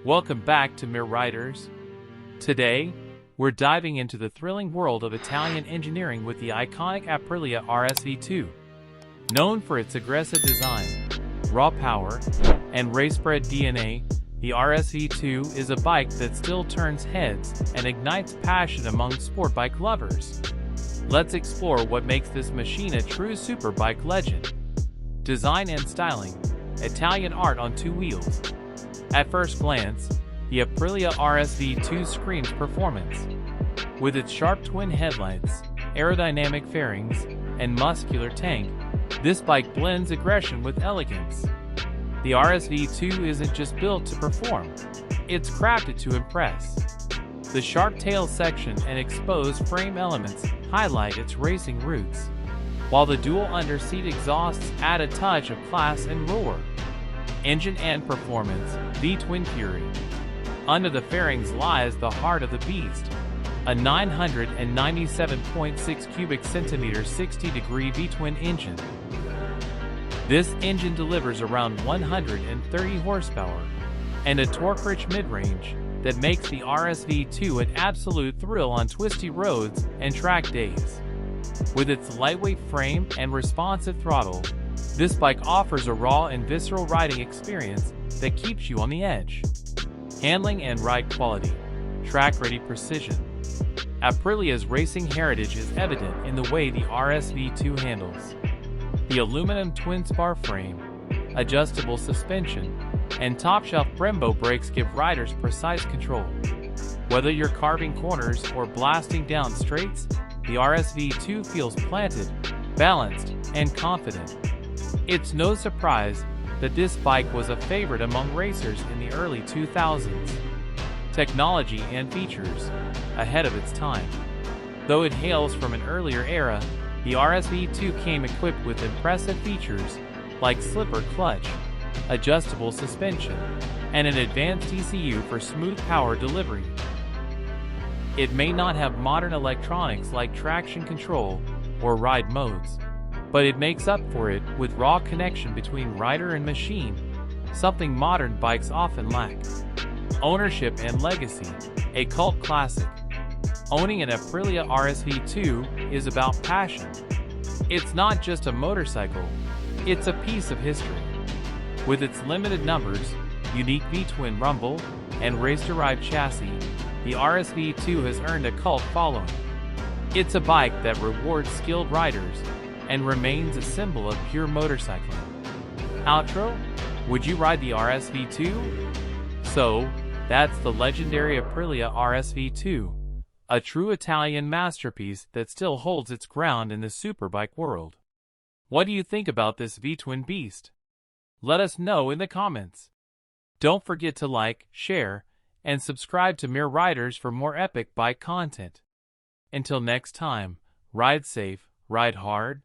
Welcome back to Meer Riders. Today, we're diving into the thrilling world of Italian engineering with the iconic Aprilia RSV2. Known for its aggressive design, raw power, and race-bred DNA, the RSV2 is a bike that still turns heads and ignites passion among sport bike lovers. Let's explore what makes this machine a true superbike legend. Design and styling, Italian art on two wheels. At first glance, the Aprilia RSV2 screams performance. With its sharp twin headlights, aerodynamic fairings, and muscular tank, this bike blends aggression with elegance. The RSV2 isn't just built to perform, it's crafted to impress. The sharp tail section and exposed frame elements highlight its racing roots, while the dual under-seat exhausts add a touch of class and roar. Engine and performance, V-twin fury. Under the fairings lies the heart of the beast, a 997.6 cubic centimeter 60-degree V-twin engine. This engine delivers around 130 horsepower and a torque-rich mid-range that makes the RSV2 an absolute thrill on twisty roads and track days. With its lightweight frame and responsive throttle, this bike offers a raw and visceral riding experience that keeps you on the edge. Handling and ride quality, track-ready precision. Aprilia's racing heritage is evident in the way the RSV2 handles. The aluminum twin-spar frame, adjustable suspension, and top-shelf Brembo brakes give riders precise control. Whether you're carving corners or blasting down straights, the RSV2 feels planted, balanced, and confident. It's no surprise that this bike was a favorite among racers in the early 2000s. Technology and features, ahead of its time. Though it hails from an earlier era, the RSV2 came equipped with impressive features like slipper clutch, adjustable suspension, and an advanced ECU for smooth power delivery. It may not have modern electronics like traction control or ride modes, but it makes up for it with raw connection between rider and machine, something modern bikes often lack. Ownership and legacy, a cult classic. Owning an Aprilia RSV2 is about passion. It's not just a motorcycle, it's a piece of history. With its limited numbers, unique V-twin rumble, and race-to-ride chassis, the RSV2 has earned a cult following. It's a bike that rewards skilled riders and remains a symbol of pure motorcycling. Outro? Would you ride the RSV2? So, that's the legendary Aprilia RSV2, a true Italian masterpiece that still holds its ground in the superbike world. What do you think about this V-twin beast? Let us know in the comments. Don't forget to like, share, and subscribe to Meer Riders for more epic bike content. Until next time, ride safe, ride hard,